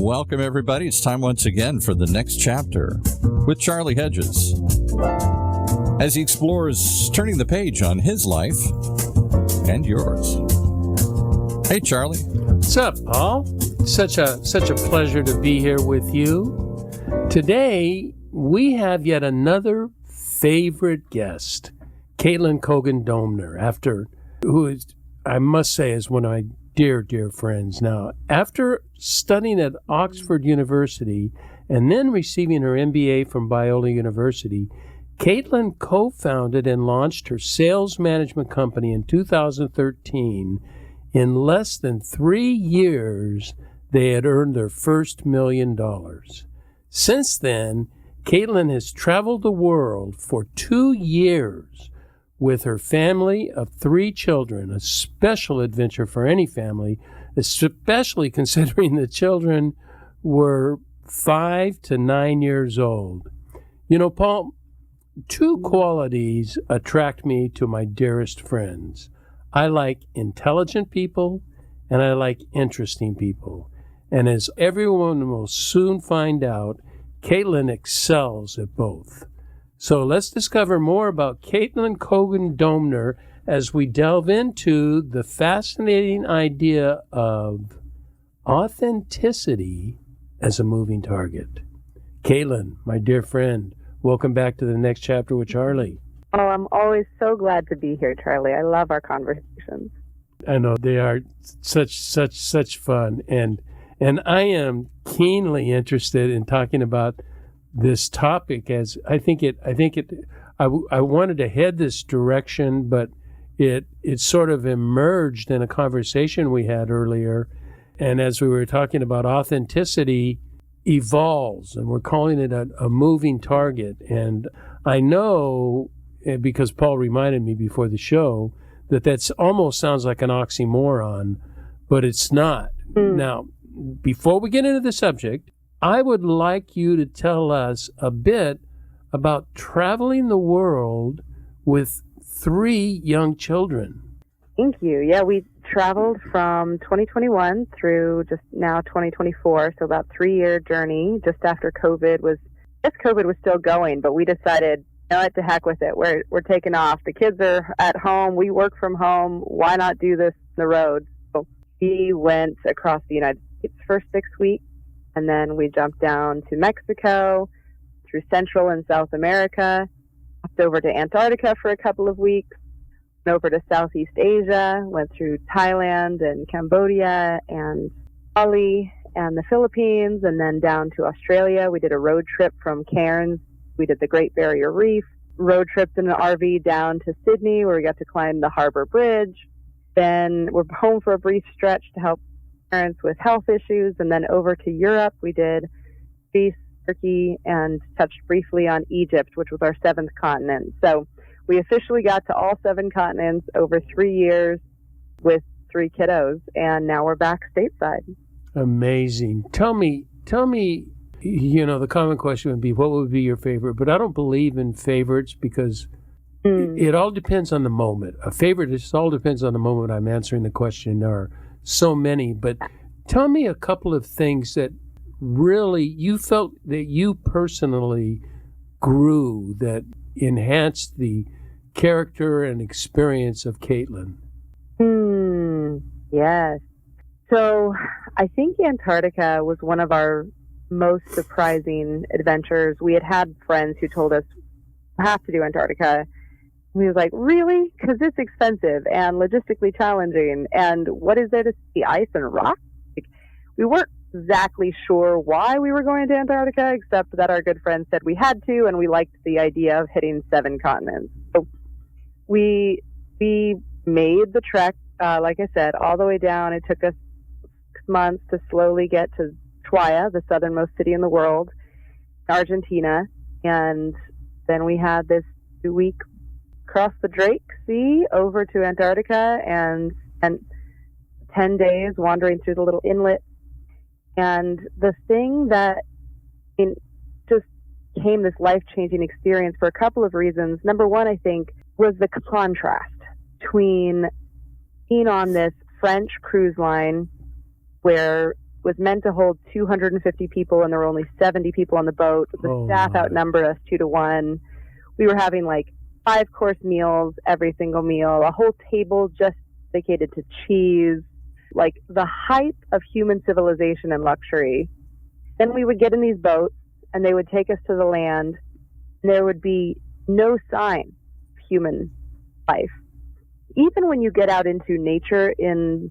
Welcome, everybody. It's time once again for the next chapter with Charlie Hedges as he explores turning the page on his life and yours. Hey, Charlie. What's up, Paul? Such a pleasure to be here with you. Today, we have yet another favorite guest, Caitlin Cogan Doemner, who is, I must say, is one of my dear friends. Now, after studying at Oxford University and then receiving her MBA from Biola University, Caitlin co-founded and launched her sales management company in 2013. In less than 3 years, they had earned their first $1 million. Since then, Caitlin has traveled the world for 2 years with her family of 3 children, a special adventure for any family, especially considering the children were 5 to 9 years old. You know, Paul, 2 qualities attract me to my dearest friends. I like intelligent people, and I like interesting people. And as everyone will soon find out, Caitlin excels at both. So let's discover more about Caitlin Cogan Doemner as we delve into the fascinating idea of authenticity as a moving target. Caitlin, my dear friend, welcome back to the next chapter with Charlie. Oh, I'm always so glad to be here, Charlie. I love our conversations. I know they are such fun, and I am keenly interested in talking about this topic, as I wanted to head this direction, but it sort of emerged in a conversation we had earlier. And as we were talking about, authenticity evolves, and we're calling it a moving target. And I know, because Paul reminded me before the show, that almost sounds like an oxymoron, but it's not. Now, before we get into the subject, I would like you to tell us a bit about traveling the world with 3 young children. Thank you. Yeah, we traveled from 2021 through just now 2024, so about 3-year journey just after COVID was still going, but we decided, you know what, to heck with it. We're taking off. The kids are at home. We work from home. Why not do this on the road? So we went across the United States for 6 weeks. And then we jumped down to Mexico, through Central and South America, hopped over to Antarctica for a couple of weeks, went over to Southeast Asia, went through Thailand and Cambodia and Bali and the Philippines, and then down to Australia. We did a road trip from Cairns. We did the Great Barrier Reef, road tripped in an RV down to Sydney, where we got to climb the Harbour Bridge. Then we're home for a brief stretch to help parents with health issues, and then over to Europe. We did Greece, Turkey, and touched briefly on Egypt, which was our 7th continent. So we officially got to all 7 continents over 3 years with 3 kiddos, and now we're back stateside. Amazing. Tell me, you know, the common question would be, what would be your favorite? But I don't believe in favorites, because it all depends on the moment. A favorite, it all depends on the moment I'm answering the question. There are so many, but tell me a couple of things that really you felt that you personally grew, that enhanced the character and experience of Caitlin. Yes. So I think Antarctica was one of our most surprising adventures. We had friends who told us, we have to do Antarctica. We was like, really? Because it's expensive and logistically challenging. And what is there to see? Ice and rock? We weren't exactly sure why we were going to Antarctica, except that our good friend said we had to, and we liked the idea of hitting 7 continents. So we made the trek, like I said, all the way down. It took us 6 months to slowly get to Ushuaia, the southernmost city in the world, Argentina. And then we had this 2-week cross the Drake Sea over to Antarctica, and 10 days wandering through the little inlet. And the thing that just became this life-changing experience for a couple of reasons. Number one, I think, was the contrast between being on this French cruise line where was meant to hold 250 people, and there were only 70 people on the boat. The staff outnumbered us 2-1. We were having like 5-course meals every single meal, a whole table just dedicated to cheese, like the height of human civilization and luxury. Then we would get in these boats, and they would take us to the land, and there would be no sign of human life. Even when you get out into nature in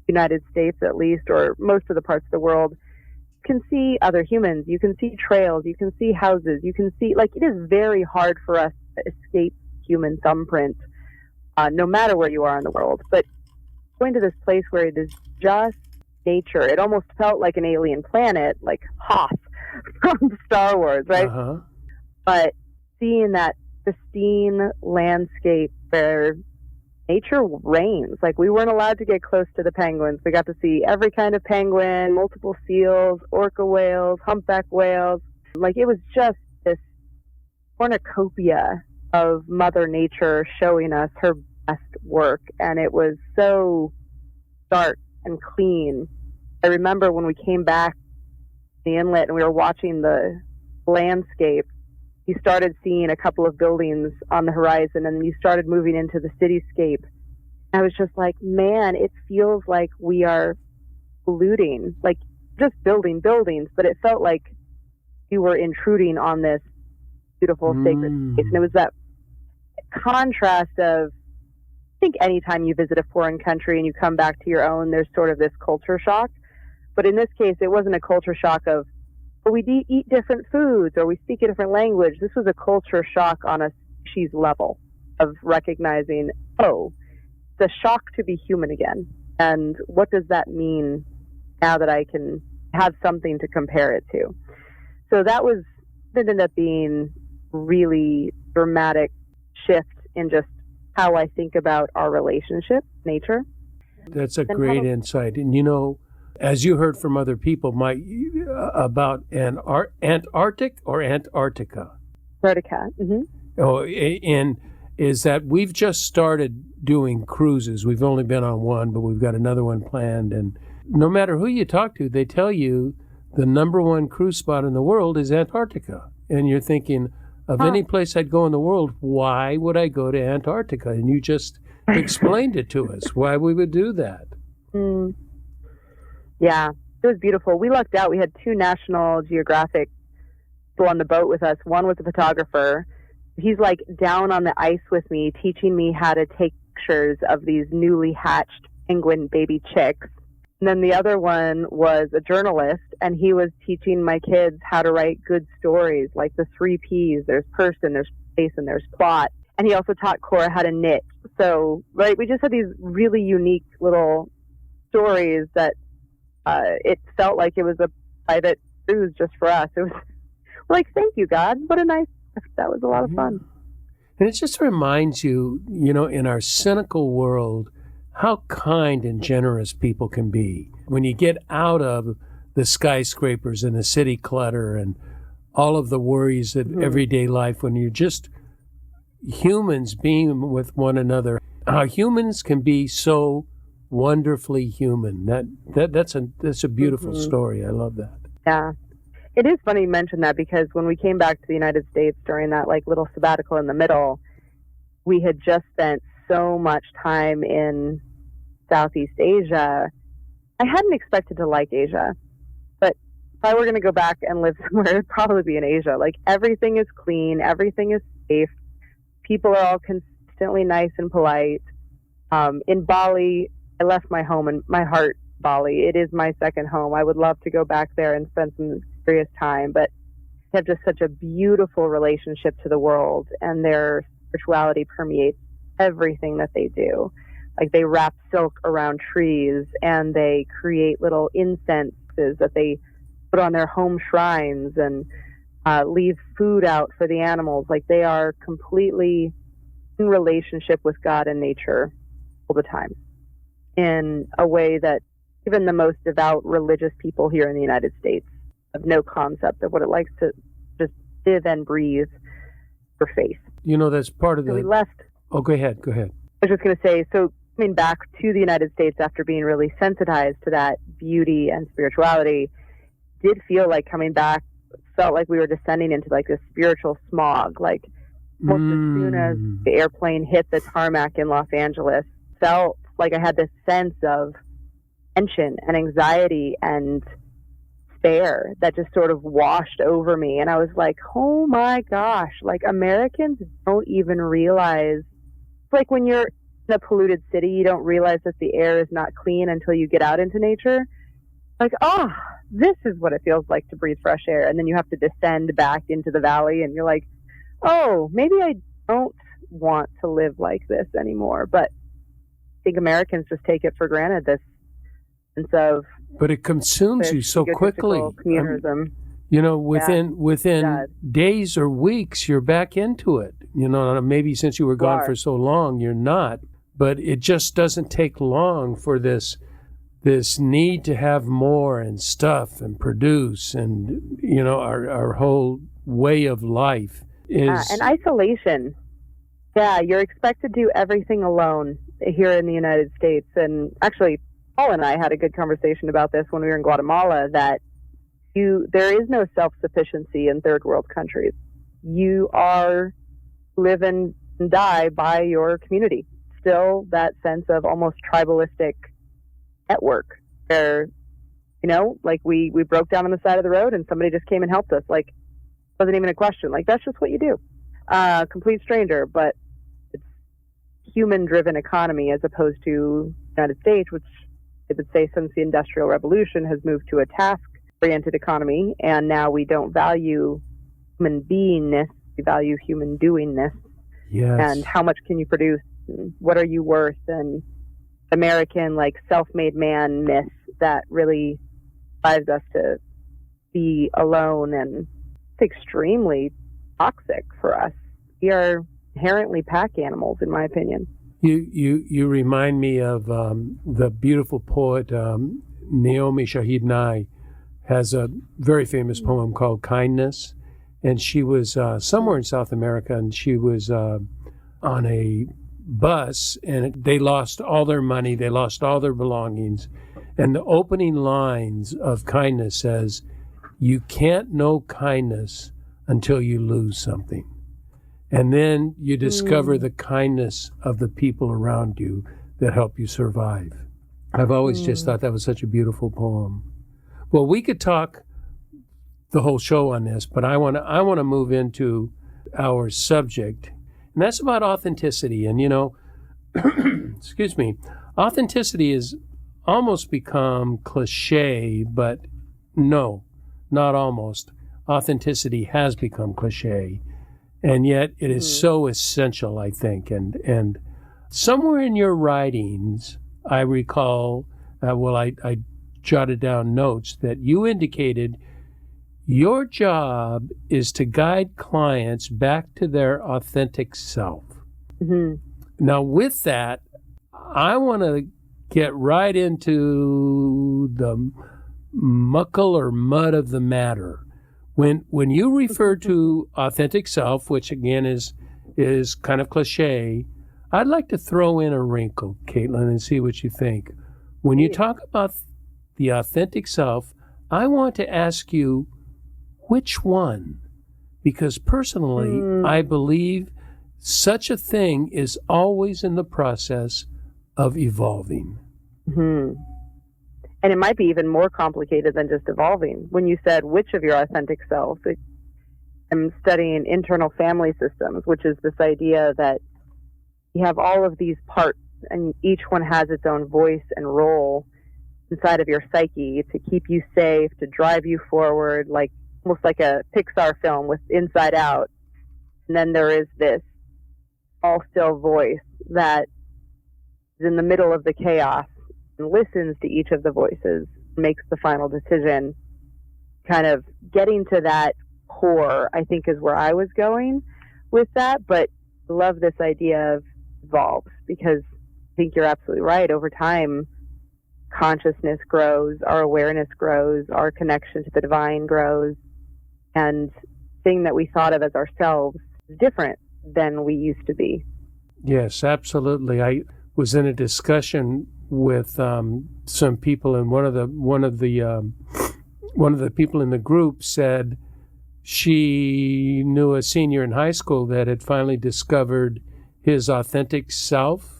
the United States, at least, or most of the parts of the world, you can see other humans, you can see trails, you can see houses, you can see, like, it is very hard for us to escape human thumbprint, no matter where you are in the world. But going to this place where it is just nature, it almost felt like an alien planet, like Hoth from Star Wars, right? Uh-huh. But seeing that pristine landscape where nature reigns, like we weren't allowed to get close to the penguins. We got to see every kind of penguin, multiple seals, orca whales, humpback whales. Like it was just this cornucopia of Mother Nature showing us her best work. And it was so dark and clean. I remember when we came back to the inlet and we were watching the landscape, you started seeing a couple of buildings on the horizon, and you started moving into the cityscape. I was just like, man, it feels like we are polluting, like just building buildings, but it felt like we were intruding on this beautiful sacred space. And it was that contrast of, I think anytime you visit a foreign country and you come back to your own, there's sort of this culture shock. But in this case, it wasn't a culture shock of, we eat different foods or we speak a different language. This was a culture shock on a species level of recognizing, oh, it's a shock to be human again. And what does that mean now that I can have something to compare it to? So it ended up being really dramatic shift in just how I think about our relationship, nature. That's a great insight. And you know, as you heard from other people, about Antarctic or Antarctica? Antarctica. Mm-hmm. Oh, and is that we've just started doing cruises. We've only been on one, but we've got another one planned. And no matter who you talk to, they tell you the number one cruise spot in the world is Antarctica. And you're thinking, of any place I'd go in the world, why would I go to Antarctica? And you just explained it to us, why we would do that. Mm. Yeah, it was beautiful. We lucked out. We had 2 National Geographic people on the boat with us. One was a photographer. He's like down on the ice with me, teaching me how to take pictures of these newly hatched penguin baby chicks. And then the other one was a journalist, and he was teaching my kids how to write good stories, like the 3 Ps. There's person, there's place, and there's plot. And he also taught Cora how to knit. So, right, we just had these really unique little stories that it felt like it was a private cruise just for us. It was like, thank you, God. What a nice, that was a lot of fun. And it just reminds you, you know, in our cynical world, how kind and generous people can be. When you get out of the skyscrapers and the city clutter and all of the worries of everyday life, when you're just humans being with one another, how humans can be so wonderfully human. That's a beautiful story. I love that. Yeah. It is funny you mention that, because when we came back to the United States during that like little sabbatical in the middle, we had just spent so much time in Southeast Asia. I hadn't expected to like Asia, but if I were going to go back and live somewhere, it'd probably be in Asia. Like everything is clean, everything is safe, people are all consistently nice and polite. In Bali, I left my home and my heart, Bali. It is my second home. I would love to go back there and spend some serious time, but they have just such a beautiful relationship to the world, and their spirituality permeates everything that they do. Like they wrap silk around trees, and they create little incenses that they put on their home shrines, and leave food out for the animals. Like they are completely in relationship with God and nature all the time, in a way that even the most devout religious people here in the United States have no concept of what it likes to just live and breathe for faith. You know, that's part of So we left. Oh, go ahead. I was just going to say, so coming back to the United States after being really sensitized to that beauty and spirituality, did feel like coming back, felt like we were descending into like this spiritual smog. Like almost as soon as the airplane hit the tarmac in Los Angeles, felt like I had this sense of tension and anxiety and despair that just sort of washed over me. And I was like, oh my gosh, like Americans don't even realize, it's like when you're in a polluted city, you don't realize that the air is not clean until you get out into nature. Like, oh, this is what it feels like to breathe fresh air. And then you have to descend back into the valley and you're like, oh, maybe I don't want to live like this anymore. But I think Americans just take it for granted, this sense of... But it consumes you so quickly. Communism. Within days or weeks, you're back into it. Maybe since you were gone for so long, you're not. But it just doesn't take long for this need to have more and stuff and produce and, our whole way of life is... and isolation. Yeah, you're expected to do everything alone here in the United States. And actually, Paul and I had a good conversation about this when we were in Guatemala, that there is no self-sufficiency in third world countries. You are live and die by your community. Still that sense of almost tribalistic network where, like we broke down on the side of the road and somebody just came and helped us. Like, wasn't even a question. Like, that's just what you do. Complete stranger, but it's human-driven economy as opposed to the United States, which I would say since the Industrial Revolution has moved to a task-oriented economy, and now we don't value human beingness, we value human doingness. Yes. And how much can you produce, and what are you worth, and American, like, self-made man myth that really drives us to be alone, and it's extremely toxic for us. We are inherently pack animals, in my opinion. You remind me of the beautiful poet Naomi Shahid Nye has a very famous poem called Kindness, and she was somewhere in South America, and she was on a bus, and they lost all their money, they lost all their belongings, and the opening lines of Kindness says, "You can't know kindness until you lose something. And then you discover the kindness of the people around you that help you survive." I've always just thought that was such a beautiful poem. Well, we could talk the whole show on this, but I want to move into our subject, and that's about authenticity. And, excuse me, authenticity has almost become cliche, but no, not almost. Authenticity has become cliche. And yet it is so essential, I think. And somewhere in your writings, I recall, I jotted down notes that you indicated your job is to guide clients back to their authentic self. Mm-hmm. Now, with that, I want to get right into the muckle or mud of the matter. When you refer to authentic self, which again is kind of cliche, I'd like to throw in a wrinkle, Caitlin, and see what you think. When you talk about the authentic self, I want to ask you which one, because personally, I believe such a thing is always in the process of evolving. Mm-hmm. And it might be even more complicated than just evolving. When you said which of your authentic self, I'm studying internal family systems, which is this idea that you have all of these parts and each one has its own voice and role inside of your psyche to keep you safe, to drive you forward, like almost like a Pixar film with Inside Out. And then there is this all still voice that is in the middle of the chaos and listens to each of the voices, makes the final decision. Kind of getting to that core, I think, is where I was going with that. But I love this idea of evolves, because I think you're absolutely right. Over time, consciousness grows, our awareness grows, our connection to the divine grows, and the thing that we thought of as ourselves is different than we used to be. Yes, absolutely. was in a discussion with some people, and one of the people in the group said she knew a senior in high school that had finally discovered his authentic self.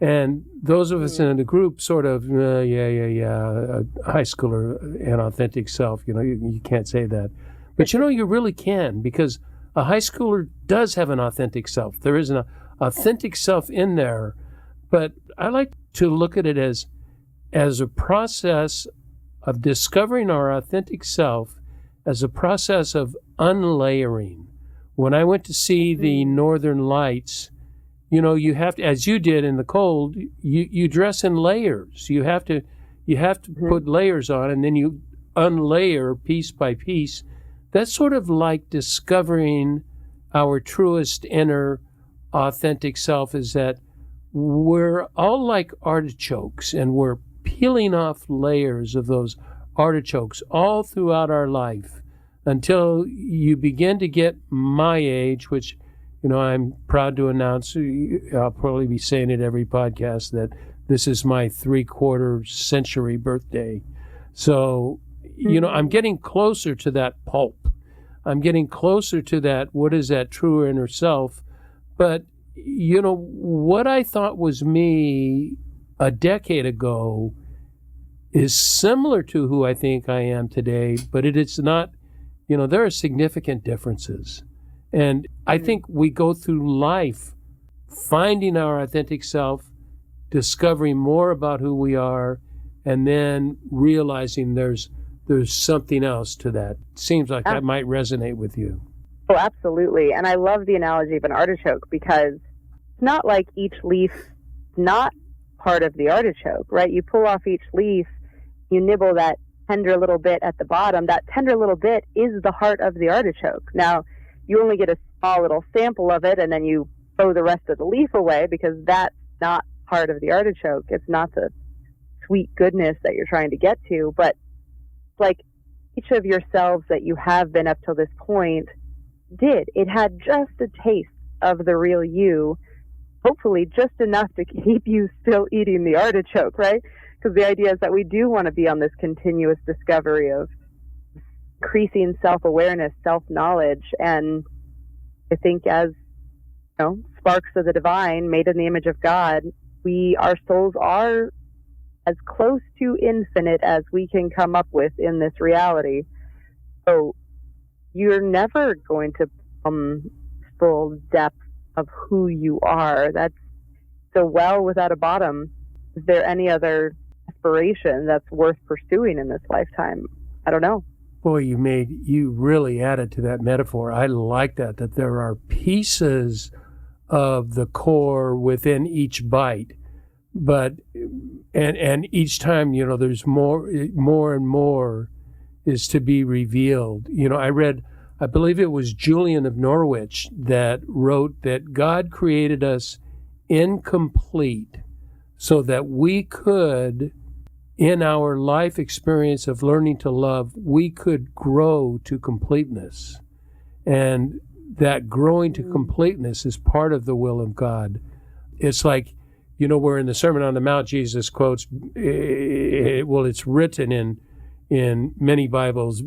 And those of us in the group sort of, a high schooler, an authentic self, you can't say that. But you really can, because a high schooler does have an authentic self. There is an authentic self in there. But I like to look at it as a process of discovering our authentic self, as a process of unlayering. When I went to see the Northern Lights, you have to, as you did in the cold, you dress in layers. You have to put layers on, and then you unlayer piece by piece. That's sort of like discovering our truest inner authentic self, is that we're all like artichokes, and we're peeling off layers of those artichokes all throughout our life until you begin to get my age, which I'm proud to announce. I'll probably be saying it every podcast that this is my 3/4 century birthday. So, I'm getting closer to that pulp. I'm getting closer to that, what is that true inner self? But, what I thought was me a decade ago is similar to who I think I am today, but it is not, there are significant differences. And I think we go through life finding our authentic self, discovering more about who we are, and then realizing there's something else to that. Seems like that might resonate with you. Oh, absolutely. And I love the analogy of an artichoke, because it's not like each leaf is not part of the artichoke, right? You pull off each leaf, you nibble that tender little bit at the bottom. That tender little bit is the heart of the artichoke. Now, you only get a small little sample of it, and then you throw the rest of the leaf away, because that's not part of the artichoke. It's not the sweet goodness that you're trying to get to, but like each of yourselves that you have been up till this point did. It had just a taste of the real you, hopefully just enough to keep you still eating the artichoke, right? Because the idea is that we do want to be on this continuous discovery of increasing self-awareness, self-knowledge, and I think as sparks of the divine, made in the image of God, our souls are as close to infinite as we can come up with in this reality. So you're never going to full depth of who you are. That's the well without a bottom. Is there any other aspiration that's worth pursuing in this lifetime? I don't know. Boy, you really added to that metaphor. I like that there are pieces of the core within each bite, but and each time, there's more and more is to be revealed. I believe it was Julian of Norwich that wrote that God created us incomplete so that we could, in our life experience of learning to love, we could grow to completeness. And that growing to completeness is part of the will of God. It's like, where in the Sermon on the Mount, Jesus quotes, it's written in many Bibles,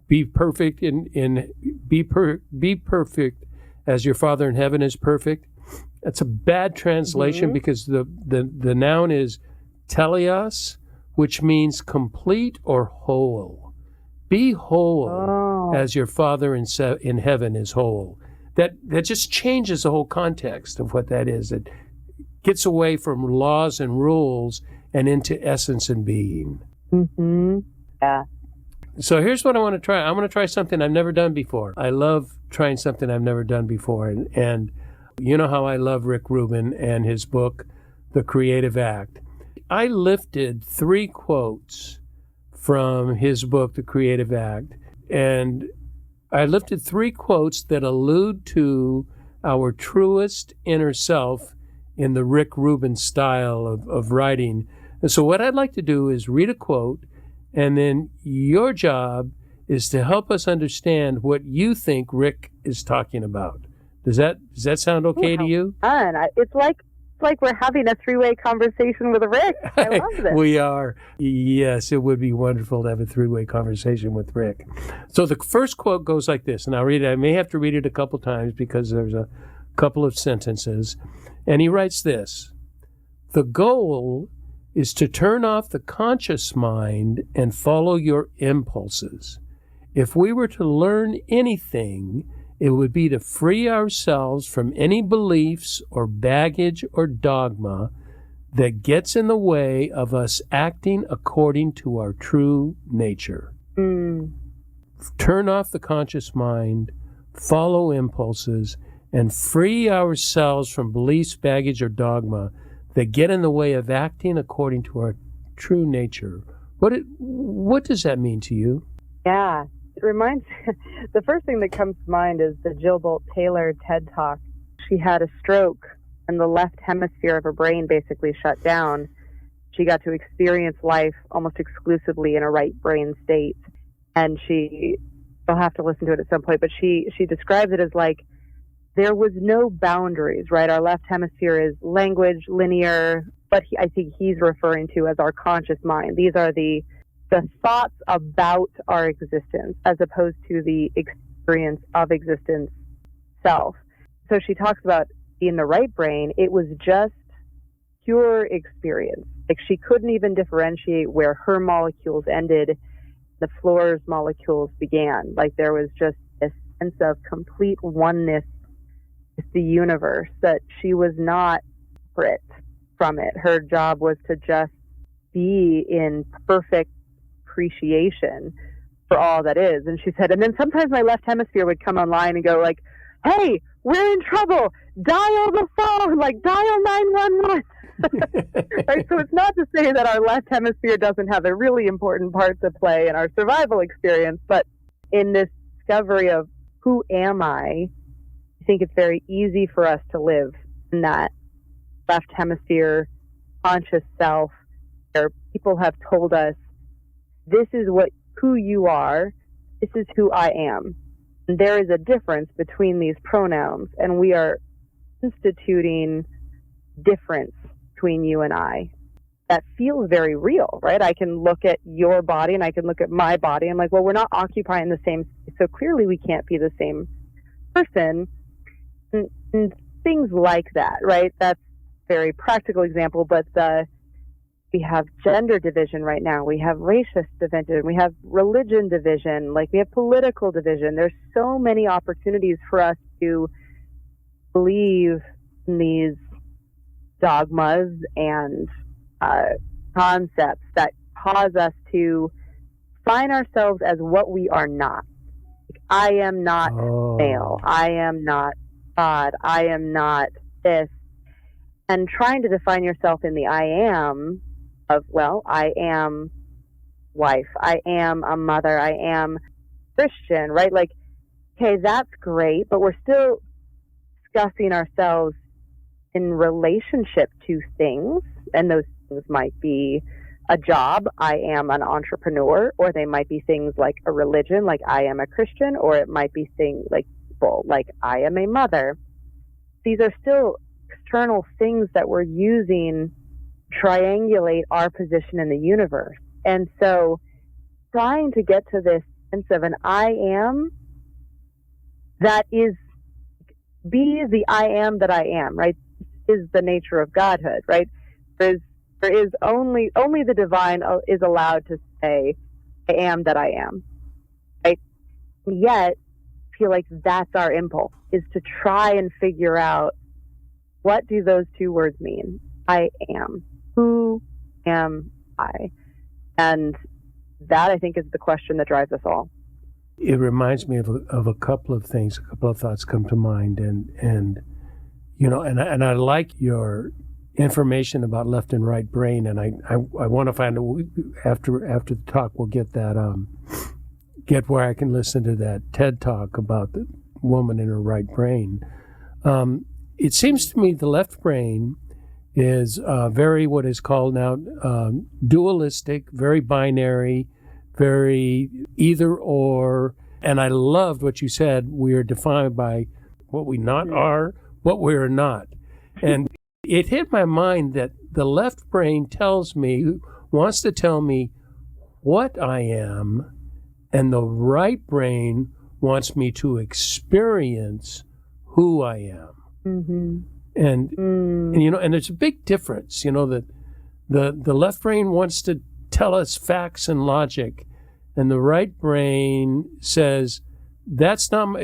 be perfect be perfect as your Father in heaven is perfect. That's a bad translation because the noun is teleos, which means complete or whole. Be whole as your Father in heaven is whole. That just changes the whole context of what that is. It gets away from laws and rules and into essence and being. Mm-hmm. Yeah. So here's what I want to try. I'm going to try something I've never done before. I love trying something I've never done before. And you know how I love Rick Rubin and his book, The Creative Act. I lifted 3 quotes from his book, The Creative Act, and I lifted 3 quotes that allude to our truest inner self in the Rick Rubin style of writing. And so what I'd like to do is read a quote, and then your job is to help us understand what you think Rick is talking about. Does that sound okay to you? Fun. It's like It's like we're having a three-way conversation with Rick. I love this. We are. Yes, it would be wonderful to have a three-way conversation with Rick. So the first quote goes like this, and I'll read it. I may have to read it a couple times because there's a couple of sentences. And he writes this: "The goal is to turn off the conscious mind and follow your impulses. If we were to learn anything, it would be to free ourselves from any beliefs or baggage or dogma that gets in the way of us acting according to our true nature." Turn off the conscious mind, follow impulses, and free ourselves from beliefs, baggage, or dogma that get in the way of acting according to our true nature. What does that mean to you? Yeah. It reminds the first thing that comes to mind is the Jill Bolt Taylor TED Talk. She had a stroke and the left hemisphere of her brain basically shut down. She got to experience life almost exclusively in a right brain state. And I'll have to listen to it at some point, but she describes it as like there was no boundaries, right? Our left hemisphere is language, linear, but I think he's referring to as our conscious mind. These are the thoughts about our existence as opposed to the experience of existence itself. So she talks about in the right brain, it was just pure experience. Like she couldn't even differentiate where her molecules ended, the floor's molecules began. Like there was just a sense of complete oneness with the universe, that she was not separate from it. Her job was to just be in perfect appreciation for all that is. And she said, and then sometimes my left hemisphere would come online and go like, "Hey, we're in trouble. Dial the phone, like dial 911. Right? So it's not to say that our left hemisphere doesn't have a really important part to play in our survival experience, but in this discovery of who am I think it's very easy for us to live in that left hemisphere conscious self where people have told us, this is who you are, this is who I am. And there is a difference between these pronouns, and we are instituting difference between you and I. That feels very real, right? I can look at your body and I can look at my body. I'm like, well, we're not occupying the same space, so clearly we can't be the same person. And things like that, right? That's a very practical example, but we have gender division right now. We have racist division. We have religion division. Like we have political division. There's so many opportunities for us to believe in these dogmas and concepts that cause us to find ourselves as what we are not. Like, I am not male. I am not God. I am not this. And trying to define yourself in the I am of, well, I am wife, I am a mother, I am Christian, right? Like, okay, that's great, but we're still discussing ourselves in relationship to things, and those things might be a job, I am an entrepreneur, or they might be things like a religion, like I am a Christian, or it might be things like people, like I am a mother. These are still external things that we're using triangulate our position in the universe. And so trying to get to this sense of an I am that is, be the I am that I am, right? Is the nature of Godhood, right? There is only the divine is allowed to say, I am that I am, right? And yet, I feel like that's our impulse, is to try and figure out, what do those two words mean? I am. Who am I? And that, I think, is the question that drives us all. It reminds me of a couple of things, a couple of thoughts come to mind. And you know, and I like your information about left and right brain. And I want to find out, after the talk, we'll get that, get where I can listen to that TED Talk about the woman in her right brain. It seems to me the left brain is very, what is called now, dualistic, very binary, very either or. And I loved what you said. We are defined by what we not are, what we are not. And it hit my mind that the left brain wants to tell me what I am, and the right brain wants me to experience who I am. Mm-hmm. And there's a big difference, that the left brain wants to tell us facts and logic, and the right brain says that's not.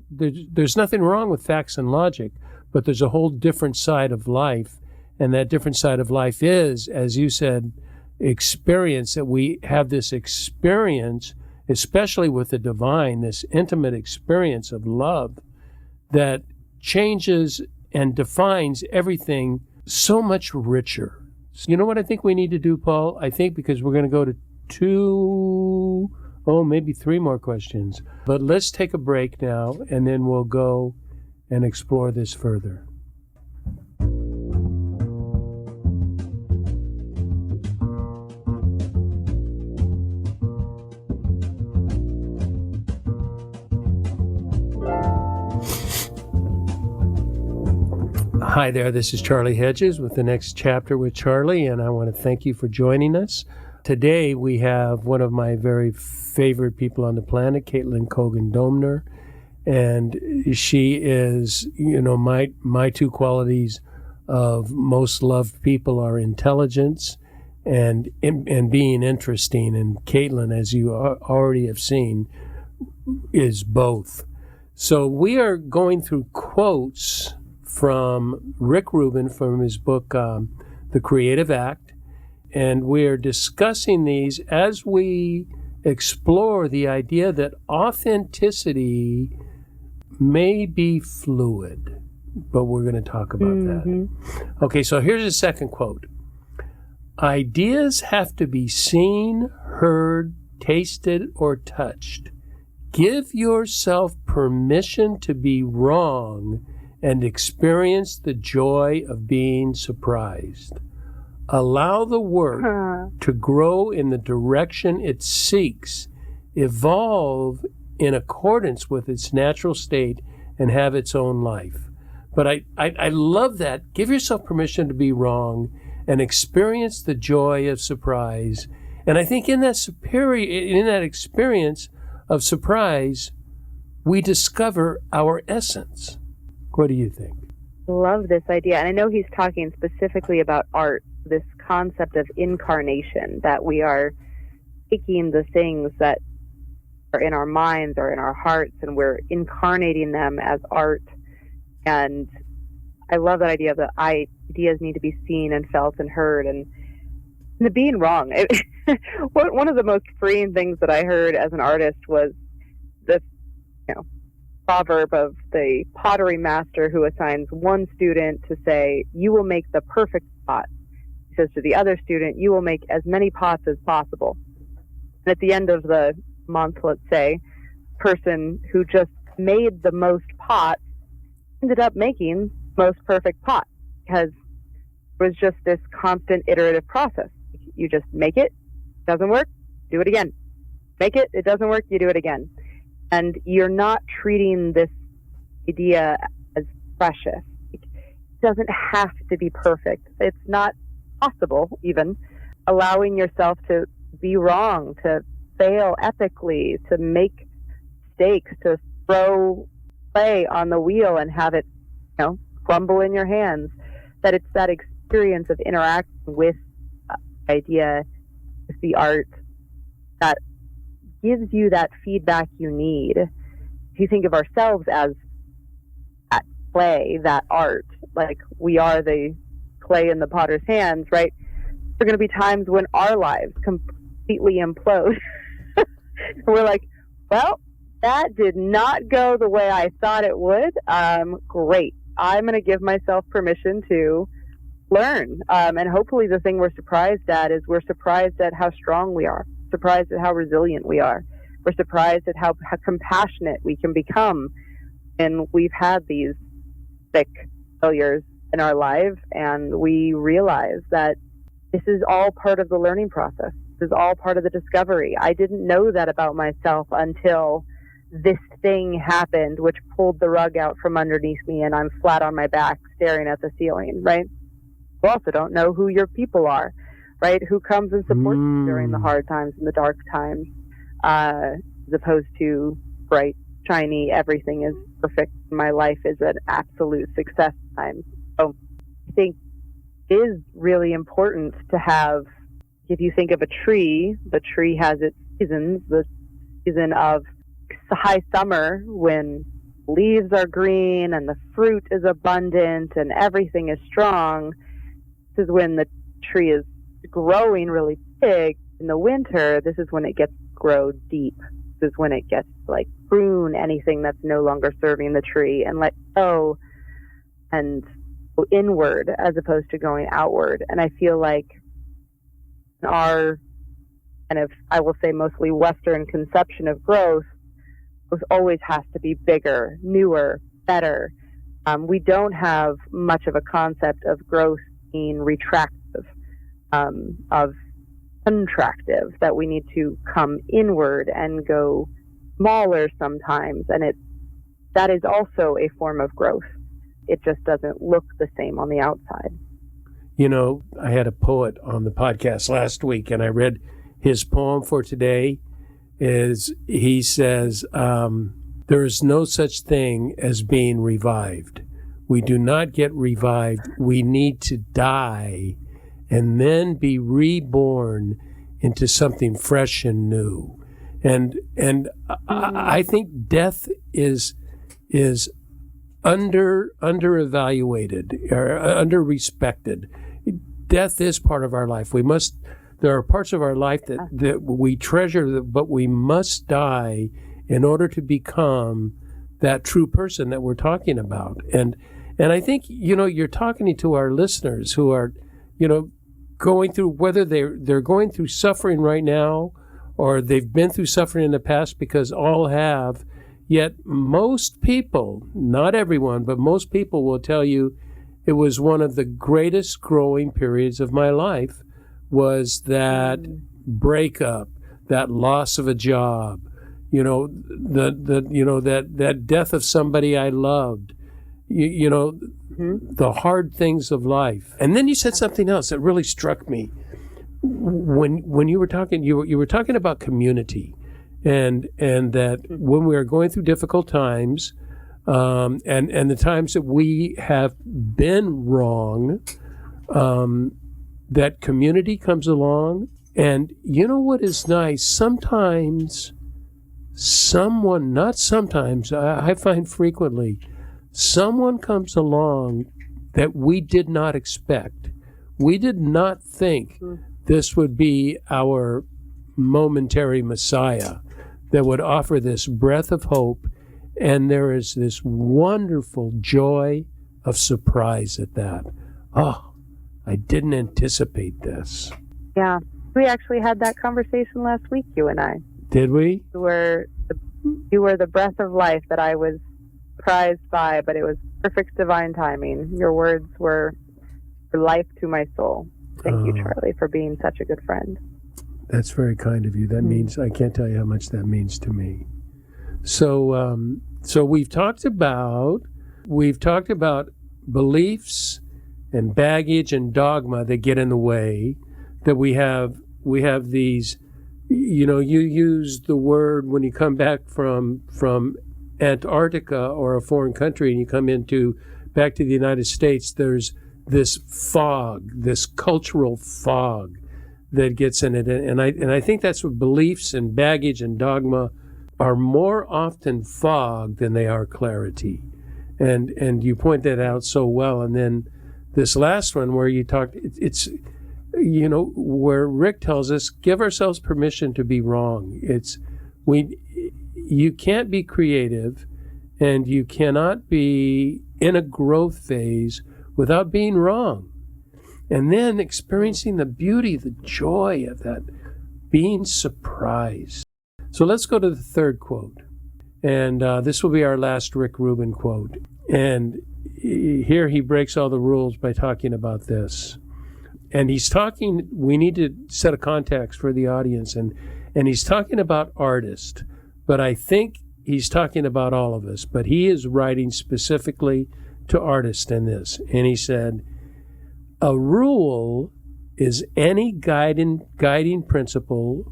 There's nothing wrong with facts and logic, but there's a whole different side of life, and that different side of life is, as you said, experience. That we have this experience, especially with the divine, this intimate experience of love that changes and defines everything so much richer. You know what I think we need to do, Paul? I think, because we're going to go to maybe 3 more questions. But let's take a break now, and then we'll go and explore this further. Hi there, this is Charlie Hedges with the Next Chapter with Charlie, and I want to thank you for joining us. Today we have one of my very favorite people on the planet, Caitlin Cogan Doemner, and she is, my 2 qualities of most loved people are intelligence and being interesting, and Caitlin, as you already have seen, is both. So we are going through quotes from Rick Rubin from his book, The Creative Act. And we're discussing these as we explore the idea that authenticity may be fluid. But we're going to talk about that. Okay, so here's a second quote. Ideas have to be seen, heard, tasted, or touched. Give yourself permission to be wrong and experience the joy of being surprised. Allow the work to grow in the direction it seeks, evolve in accordance with its natural state, and have its own life. But I love that. Give yourself permission to be wrong and experience the joy of surprise. And I think in that experience of surprise, we discover our essence. What do you think? Love this idea. And I know he's talking specifically about art, this concept of incarnation, that we are taking the things that are in our minds or in our hearts, and we're incarnating them as art. And I love that idea that ideas need to be seen and felt and heard, and the being wrong. One of the most freeing things that I heard as an artist was this, proverb of the pottery master who assigns one student to say, you will make the perfect pot. He says to the other student, you will make as many pots as possible. And at the end of the month, let's say, person who just made the most pots ended up making the most perfect pot, because it was just this constant iterative process. You just make it, doesn't work, do it again. Make it, it doesn't work, you do it again. And you're not treating this idea as precious. It doesn't have to be perfect. It's not possible, even. Allowing yourself to be wrong, to fail ethically, to make mistakes, to throw clay on the wheel and have it, crumble in your hands. That it's that experience of interacting with the idea, with the art, that gives you that feedback you need. If you think of ourselves as that clay, that art, like we are the clay in the potter's hands, right? There are going to be times when our lives completely implode. We're like, well, that did not go the way I thought it would. Great. I'm going to give myself permission to learn. And hopefully the thing we're surprised at is we're surprised at how strong we are. Surprised at how resilient we are. We're surprised at how compassionate we can become. And we've had these thick failures in our lives, and we realize that this is all part of the learning process. This is all part of the discovery. I didn't know that about myself until this thing happened, which pulled the rug out from underneath me, and I'm flat on my back staring at the ceiling, right? You also don't know who your people are, right? Who comes and supports you during the hard times and the dark times, as opposed to bright, shiny, everything is perfect. My life is an absolute success time. So I think it is really important to have, if you think of a tree, the tree has its seasons, the season of high summer when leaves are green and the fruit is abundant and everything is strong. This is when the tree is growing really big. In the winter, this is when it gets grow deep. This is when it gets like prune anything that's no longer serving the tree and let go and go inward as opposed to going outward. And I feel like our kind of, I will say mostly Western conception of growth always has to be bigger, newer, better. We don't have much of a concept of growth being retractive, of contractive, that we need to come inward and go smaller sometimes. And that is also a form of growth. It just doesn't look the same on the outside. You know, I had a poet on the podcast last week, and I read his poem for today. He says, there is no such thing as being revived. We do not get revived. We need to die and then be reborn into something fresh and new. And I think death is under evaluated or under respected. Death is part of our life. There are parts of our life that we treasure, but we must die in order to become that true person that we're talking about. And I think, you're talking to our listeners who are, going through, whether they're going through suffering right now or they've been through suffering in the past, because all have. Yet most people, not everyone, but most people will tell you it was one of the greatest growing periods of my life, was that breakup, that loss of a job, that death of somebody I loved, the hard things of life. And then you said something else that really struck me. When you were talking, you were talking about community, and that when we are going through difficult times, and the times that we have been wrong, that community comes along. And you know what is nice? Sometimes I find frequently, someone comes along that we did not expect. We did not think this would be our momentary Messiah that would offer this breath of hope. And there is this wonderful joy of surprise at that. Oh, I didn't anticipate this. Yeah, we actually had that conversation last week, you and I. Did we? You were the breath of life that I was surprised by, but it was perfect divine timing. Your words were life to my soul. Thank you, Charlie, for being such a good friend. That's very kind of you. That means, I can't tell you how much that means to me. So we've talked about beliefs and baggage and dogma that get in the way. That we have these, you use the word when you come back from Antarctica or a foreign country and you come back to the United States, there's this fog, this cultural fog that gets in it. And I think that's what beliefs and baggage and dogma are more often fog than they are clarity. And you point that out so well. And then this last one where you talked, it's where Rick tells us, give ourselves permission to be wrong. You can't be creative and you cannot be in a growth phase without being wrong. And then experiencing the beauty, the joy of that, being surprised. So let's go to the third quote. And this will be our last Rick Rubin quote. And here he breaks all the rules by talking about this. And he's talking, we need to set a context for the audience. And he's talking about artists. But I think he's talking about all of us, but he is writing specifically to artists in this. And he said, a rule is any guiding principle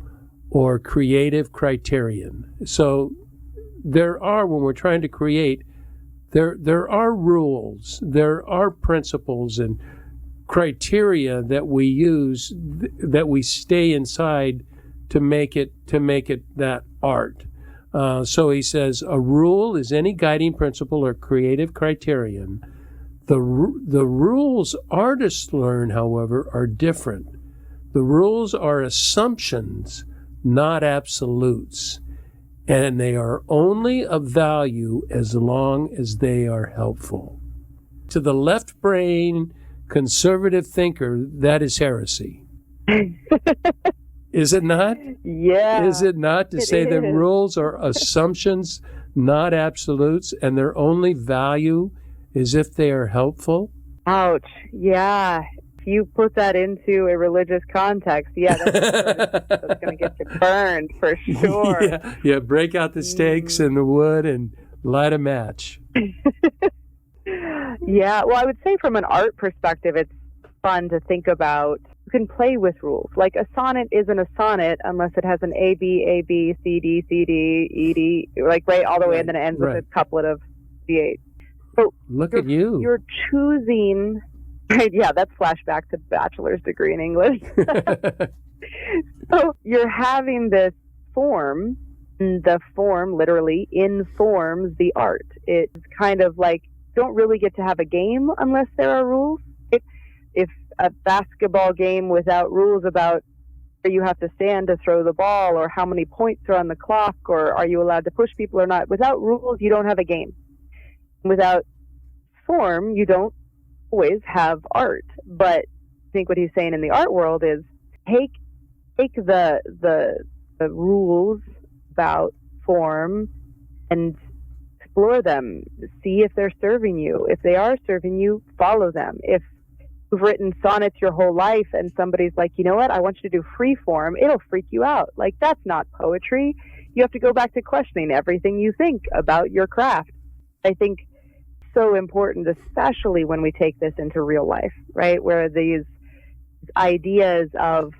or creative criterion. So there are, when we're trying to create, there are rules, there are principles and criteria that we use, that we stay inside to make it that art. So he says, a rule is any guiding principle or creative criterion. The rules artists learn, however, are different. The rules are assumptions, not absolutes, and they are only of value as long as they are helpful. To the left brain conservative thinker, that is heresy. Is it not? Yeah. Is it not to say that rules are assumptions, not absolutes, and their only value is if they are helpful? Ouch. Yeah. If you put that into a religious context, yeah, that's going to get you burned for sure. Yeah, break out the stakes and the wood and light a match. Yeah, well, I would say from an art perspective, it's fun to think about. You can play with rules. Like a sonnet isn't a sonnet unless it has an A, B, C, D, E, D, like right all the way, and then it ends with a couplet of D8. So look at you. You're choosing, right? Yeah, that's flashback to bachelor's degree in English. So you're having this form, and the form literally informs the art. It's kind of like, you don't really get to have a game unless there are rules. If a basketball game without rules about where you have to stand to throw the ball or how many points are on the clock or are you allowed to push people or not, without rules, you don't have a game. Without form, you don't always have art. But I think what he's saying in the art world is take the rules about form and explore them. See if they're serving you. If they are serving you, follow them. If you've written sonnets your whole life and somebody's like, you know what, I want you to do free form, it'll freak you out. Like, that's not poetry. You have to go back to questioning everything you think about your craft. I think so important, especially when we take this into real life, right? Where these ideas of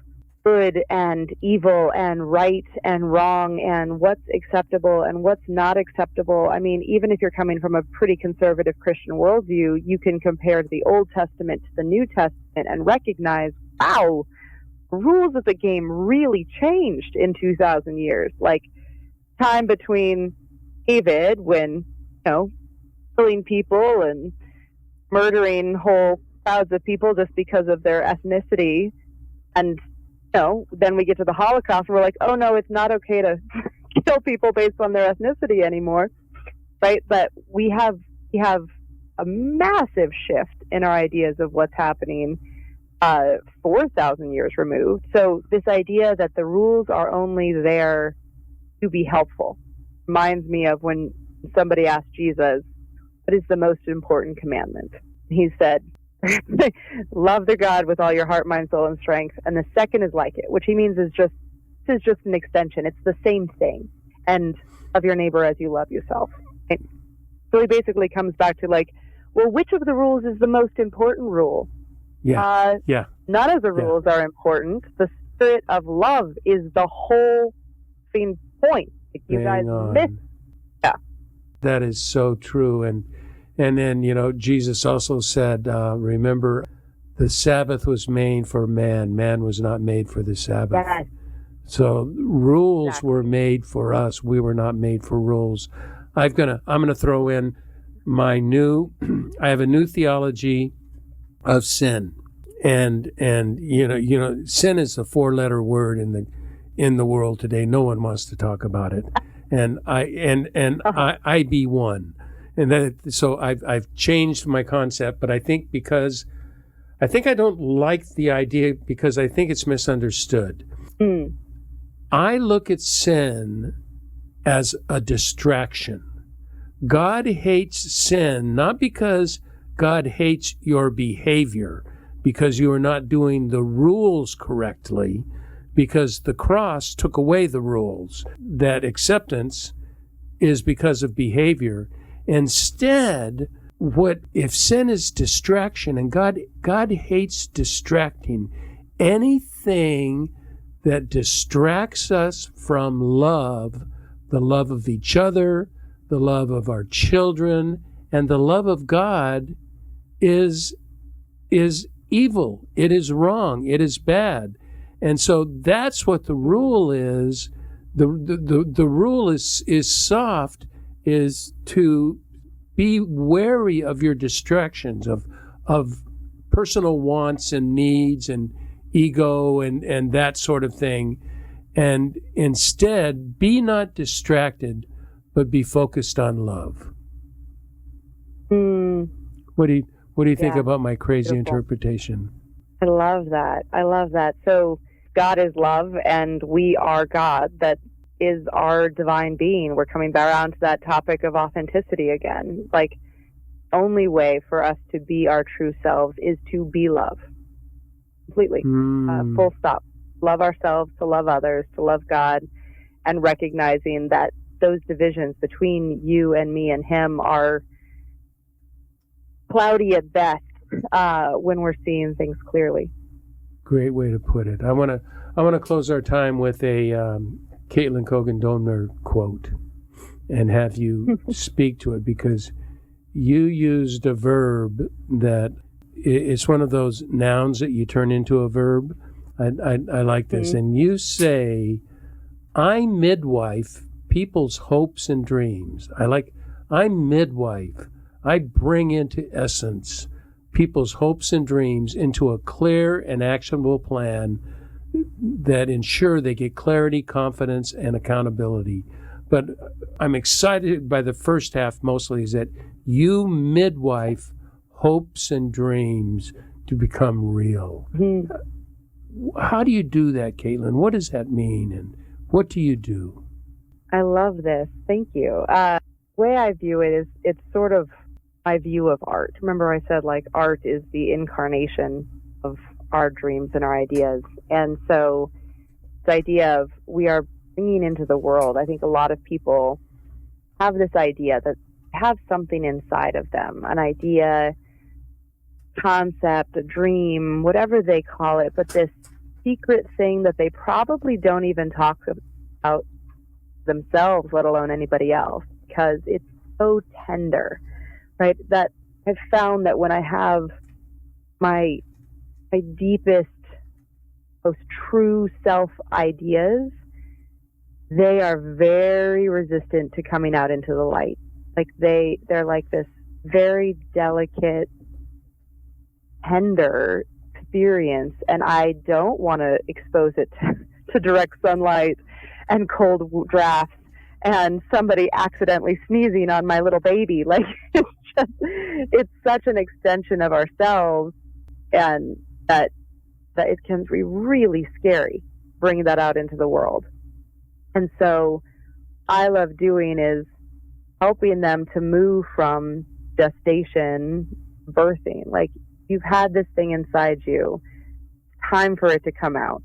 good and evil and right and wrong and what's acceptable and what's not acceptable. I mean, even if you're coming from a pretty conservative Christian worldview, you can compare the Old Testament to the New Testament and recognize, wow, rules of the game really changed in 2,000 years. Like, time between David, when, killing people and murdering whole crowds of people just because of their ethnicity, and then we get to the Holocaust and we're like, oh no, it's not okay to kill people based on their ethnicity anymore, right? But we have a massive shift in our ideas of what's happening 4,000 years removed. So this idea that the rules are only there to be helpful reminds me of when somebody asked Jesus, what is the most important commandment? He said, love the God with all your heart, mind, soul, and strength. And the second is like it, which he means is just an extension. It's the same thing. And love your neighbor as you love yourself. Right? So he basically comes back to like, well, which of the rules is the most important rule? None of the rules are important. The spirit of love is the whole thing point. Like you guys miss. Yeah. That is so true. And then, Jesus also said, remember, the Sabbath was made for man. Man was not made for the Sabbath. Yes. So rules were made for us. We were not made for rules. I'm gonna throw in I have a new theology of sin. And sin is a 4-letter word in the world today. No one wants to talk about it. And I be one. And so I've changed my concept, but I think I don't like the idea because I think it's misunderstood. I look at sin as a distraction. God hates sin not because God hates your behavior, because you are not doing the rules correctly, because the cross took away the rules. That acceptance is because of behavior. Instead, what if sin is distraction, and God hates distracting. Anything that distracts us from love, the love of each other, the love of our children, and the love of God is evil. It is wrong. It is bad. And so that's what the rule is. The rule is soft, is to be wary of your distractions, of personal wants and needs and ego and that sort of thing. And instead, be not distracted, but be focused on love. What do you think about my crazy interpretation? I love that. So God is love, and we are God. That is our divine being. We're coming back around to that topic of authenticity again. Like, only way for us to be our true selves is to be love. Completely. Full stop. Love ourselves, to love others, to love God, and recognizing that those divisions between you and me and him are cloudy at best when we're seeing things clearly. Great way to put it. I want to close our time with a Caitlin Cogan Doemner quote and have you speak to it, because you used a verb that it's one of those nouns that you turn into a verb. I like this. And you say, I midwife people's hopes and dreams. I midwife. I bring into essence people's hopes and dreams into a clear and actionable plan that ensure they get clarity, confidence, and accountability. But I'm excited by the first half mostly, is that you midwife hopes and dreams to become real. How do you do that, Caitlin? What does that mean, and what do you do? I love this. Thank you. The way I view it is, it's sort of my view of art. Remember I said, like, art is the incarnation of our dreams and our ideas. And so the idea of we are bringing into the world, I think a lot of people have this idea that have something inside of them, an idea, concept, a dream, whatever they call it, but this secret thing that they probably don't even talk about themselves, let alone anybody else, because it's so tender, right? That I've found that when I have my deepest, most true self ideas, they are very resistant to coming out into the light. Like they're like this very delicate, tender experience, and I don't want to expose it to direct sunlight and cold drafts and somebody accidentally sneezing on my little baby. Like, it's such an extension of ourselves, and that it can be really scary bringing that out into the world. And so I love doing is helping them to move from gestation, birthing. Like, you've had this thing inside you. It's time for it to come out.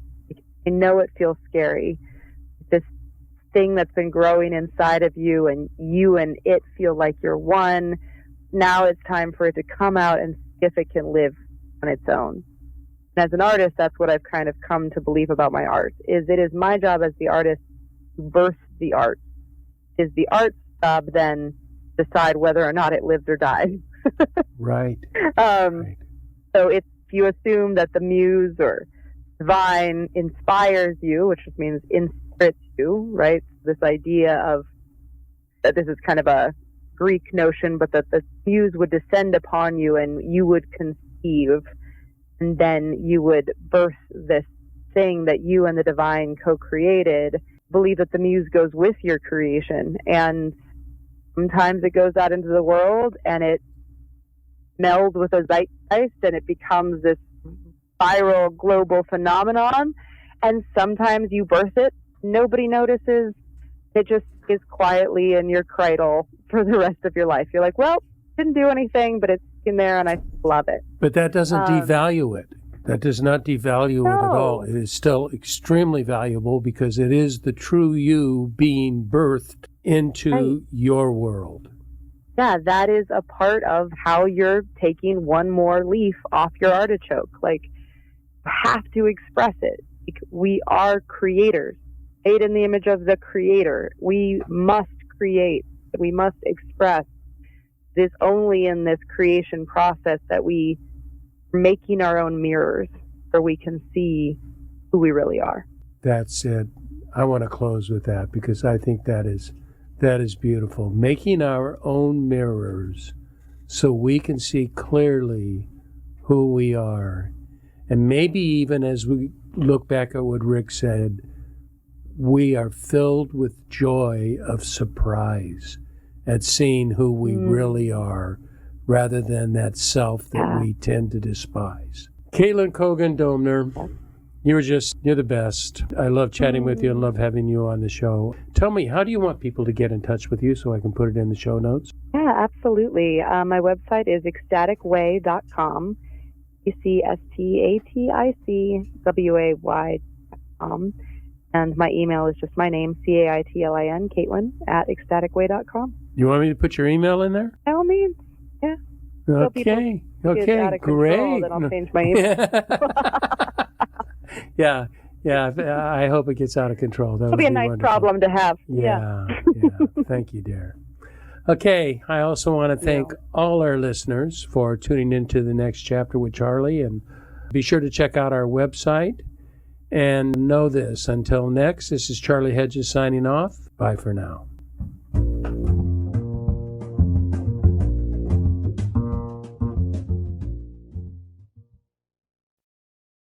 I know it feels scary. This thing that's been growing inside of you and it feel like you're one. Now it's time for it to come out and see if it can live on its own. And as an artist, that's what I've kind of come to believe about my art, is it is my job as the artist to birth the art. Is the art's job then decide whether or not it lives or dies? Right. Right. So if you assume that the muse or divine inspires you, which just means inspires you, right? This idea of that this is kind of a Greek notion, but that the muse would descend upon you and you would conceive, and then you would birth this thing that you and the divine co-created. Believe that the muse goes with your creation, and sometimes it goes out into the world and it melds with a zeitgeist and it becomes this viral global phenomenon, and sometimes you birth it, nobody notices, it just is quietly in your cradle for the rest of your life. You're like, well, didn't do anything, but it's in there and I love it. But that doesn't devalue it. That does not devalue it at all. It is still extremely valuable because it is the true you being birthed into your world. Yeah, that is a part of how you're taking one more leaf off your artichoke. Like, you have to express it. Like, we are creators, made in the image of the Creator. We must create. We must express. It's only in this creation process that we are making our own mirrors where we can see who we really are. That's it. I want to close with that because I think that is beautiful. Making our own mirrors so we can see clearly who we are. And maybe even as we look back at what Rick said, we are filled with joy of surprise at seeing who we really are rather than that self that we tend to despise. Caitlin Cogan Doemner, you're the best. I love chatting with you and love having you on the show. Tell me, how do you want people to get in touch with you so I can put it in the show notes? Yeah, absolutely. My website is ecstaticway.com. ecstaticway.com. And my email is just my name, Caitlin, Caitlin, @ecstaticway.com. You want me to put your email in there? By all means, yeah. Okay, great. Then I'll change my email. Yeah, I hope it gets out of control. That'll be a nice wonderful problem to have. Yeah. Thank you, dear. Okay, I also want to thank all our listeners for tuning into the next chapter with Charlie, and be sure to check out our website. And know this, until next, this is Charlie Hedges signing off. Bye for now.